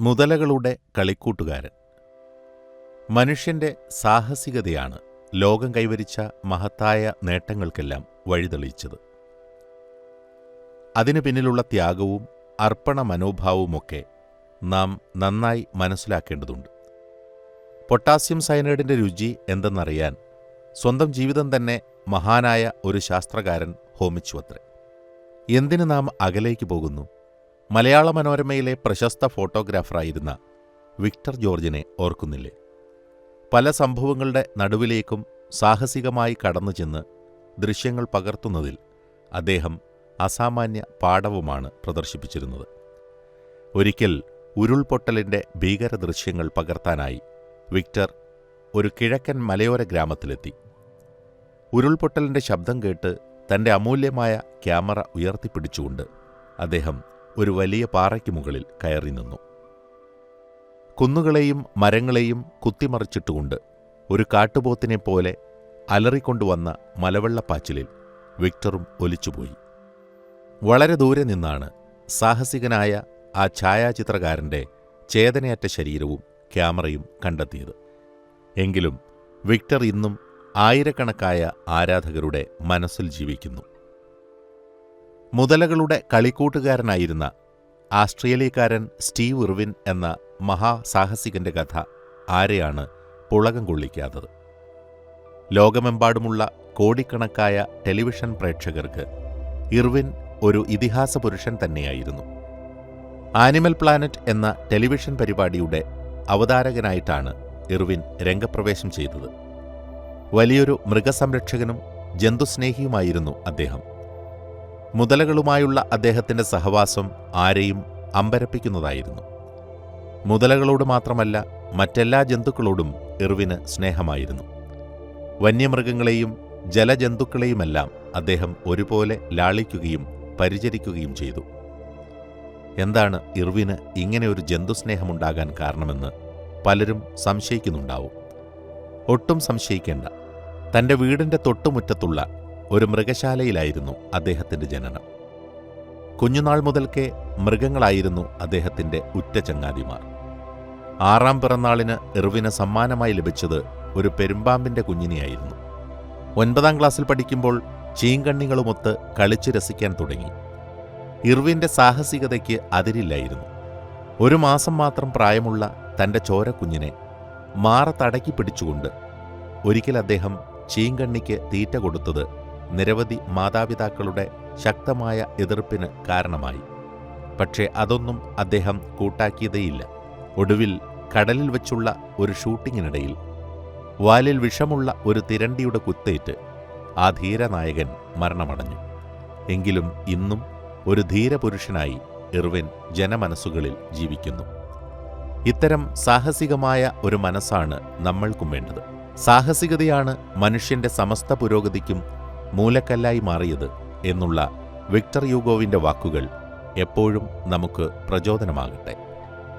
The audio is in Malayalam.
മുതലകളുടെ കളിക്കൂട്ടുകാരൻ. മനുഷ്യന്റെ സാഹസികതയാണ് ലോകം കൈവരിച്ച മഹത്തായ നേട്ടങ്ങൾക്കെല്ലാം വഴിതെളിയിച്ചത്. അതിനു പിന്നിലുള്ള ത്യാഗവും അർപ്പണ മനോഭാവവുമൊക്കെ നാം നന്നായി മനസ്സിലാക്കേണ്ടതുണ്ട്. പൊട്ടാസ്യം സയനൈഡിന്റെ രുചി എന്തെന്നറിയാൻ സ്വന്തം ജീവിതം തന്നെ മഹാനായ ഒരു ശാസ്ത്രകാരൻ ഹോമിച്ചുവത്രേ. എന്തിനു നാം അകലേക്ക് പോകുന്നു? മലയാള മനോരമയിലെ പ്രശസ്ത ഫോട്ടോഗ്രാഫറായിരുന്ന വിക്ടർ ജോർജിനെ ഓർക്കുന്നില്ലേ? പല സംഭവങ്ങളുടെ നടുവിലേക്കും സാഹസികമായി കടന്നു ചെന്ന് ദൃശ്യങ്ങൾ പകർത്തുന്നതിൽ അദ്ദേഹം അസാമാന്യ പാടവമാണ് പ്രദർശിപ്പിച്ചിരുന്നത്. ഒരിക്കൽ ഉരുൾപൊട്ടലിന്റെ ഭീകര ദൃശ്യങ്ങൾ പകർത്താനായി വിക്ടർ ഒരു കിഴക്കൻ മലയോര ഗ്രാമത്തിലെത്തി. ഉരുൾപൊട്ടലിന്റെ ശബ്ദം കേട്ട് തന്റെ അമൂല്യമായ ക്യാമറ ഉയർത്തിപ്പിടിച്ചുകൊണ്ട് അദ്ദേഹം ഒരു വലിയ പാറയ്ക്ക് മുകളിൽ കയറി നിന്നു. കുന്നുകളെയും മരങ്ങളെയും കുത്തിമറിച്ചിട്ടുകൊണ്ട് ഒരു കാട്ടുപോത്തിനെപ്പോലെ അലറിക്കൊണ്ടുവന്ന മലവെള്ളപ്പാച്ചിലിൽ വിക്ടറും ഒലിച്ചുപോയി. വളരെ ദൂരെ നിന്നാണ് സാഹസികനായ ആ ഛായാചിത്രകാരന്റെ ചേതനയറ്റ ശരീരവും ക്യാമറയും കണ്ടെത്തിയത്. എങ്കിലും വിക്ടർ ഇന്നും ആയിരക്കണക്കായ ആരാധകരുടെ മനസ്സിൽ ജീവിക്കുന്നു. മുതലകളുടെ കളിക്കൂട്ടുകാരനായിരുന്ന ആസ്ട്രേലിയക്കാരൻ സ്റ്റീവ് ഇർവിൻ എന്ന മഹാസാഹസികന്റെ കഥ ആരെയാണ് പുളകം കൊള്ളിക്കാത്തത്? ലോകമെമ്പാടുമുള്ള കോടിക്കണക്കായ ടെലിവിഷൻ പ്രേക്ഷകർക്ക് ഇർവിൻ ഒരു ഇതിഹാസ പുരുഷൻ തന്നെയായിരുന്നു. ആനിമൽ പ്ലാനറ്റ് എന്ന ടെലിവിഷൻ പരിപാടിയുടെ അവതാരകനായിട്ടാണ് ഇർവിൻ രംഗപ്രവേശം ചെയ്തത്. വലിയൊരു മൃഗസംരക്ഷകനും ജന്തുസ്നേഹിയുമായിരുന്നു അദ്ദേഹം. മുതലകളുമായുള്ള അദ്ദേഹത്തിന്റെ സഹവാസം ആരെയും അമ്പരപ്പിക്കുന്നതായിരുന്നു. മുതലകളോട് മാത്രമല്ല, മറ്റെല്ലാ ജന്തുക്കളോടും ഇർവിന് സ്നേഹമായിരുന്നു. വന്യമൃഗങ്ങളെയും ജലജന്തുക്കളെയുമെല്ലാം അദ്ദേഹം ഒരുപോലെ ലാളിക്കുകയും പരിചരിക്കുകയും ചെയ്തു. എന്താണ് ഇർവിന് ഇങ്ങനെ ഒരു ജന്തുസ്നേഹമുണ്ടാകാൻ കാരണമെന്ന് പലരും സംശയിക്കുന്നുണ്ടാവും. ഒട്ടും സംശയിക്കേണ്ട. തന്റെ വീടിന്റെ തൊട്ടുമുറ്റത്തുള്ള ഒരു മൃഗശാലയിലായിരുന്നു അദ്ദേഹത്തിന്റെ ജനനം. കുഞ്ഞുനാൾ മുതൽക്കേ മൃഗങ്ങളായിരുന്നു അദ്ദേഹത്തിന്റെ ഉറ്റ ചങ്ങാതിമാർ. 6ാം പിറന്നാളിന് ഇർവിന് സമ്മാനമായി ലഭിച്ചത് ഒരു പെരുമ്പാമ്പിന്റെ കുഞ്ഞിനെയായിരുന്നു. 9ാം ക്ലാസ്സിൽ പഠിക്കുമ്പോൾ ചീങ്കണ്ണികളുമൊത്ത് കളിച്ചു രസിക്കാൻ തുടങ്ങി. ഇർവിന്റെ സാഹസികതയ്ക്ക് അതിരില്ലായിരുന്നു. 1 മാസം മാത്രം പ്രായമുള്ള തന്റെ ചോരക്കുഞ്ഞിനെ മാറത്തടക്കി പിടിച്ചുകൊണ്ട് ഒരിക്കൽ അദ്ദേഹം ചീങ്കണ്ണിക്ക് തീറ്റ കൊടുത്തത് നിരവധി മാതാപിതാക്കളുടെ ശക്തമായ എതിർപ്പിന് കാരണമായി. പക്ഷേ അതൊന്നും അദ്ദേഹം കൂട്ടാക്കിയതേയില്ല. ഒടുവിൽ കടലിൽ വെച്ചുള്ള ഒരു ഷൂട്ടിങ്ങിനിടയിൽ വാലിൽ വിഷമുള്ള ഒരു തിരണ്ടിയുടെ കുത്തേറ്റ് ആ ധീരനായകൻ മരണമടഞ്ഞു. എങ്കിലും ഇന്നും ഒരു ധീരപുരുഷനായി ഇർവിൻ ജനമനസ്സുകളിൽ ജീവിക്കുന്നു. ഇത്തരം സാഹസികമായ ഒരു മനസ്സാണ് നമ്മൾക്കും വേണ്ടത്. സാഹസികതയാണ് മനുഷ്യന്റെ സമസ്ത പുരോഗതിക്കും മൂലക്കല്ലായി മാറിയത് എന്നുള്ള വിക്ടർ യൂഗോവിന്റെ വാക്കുകൾ എപ്പോഴും നമുക്ക് പ്രചോദനമാകട്ടെ.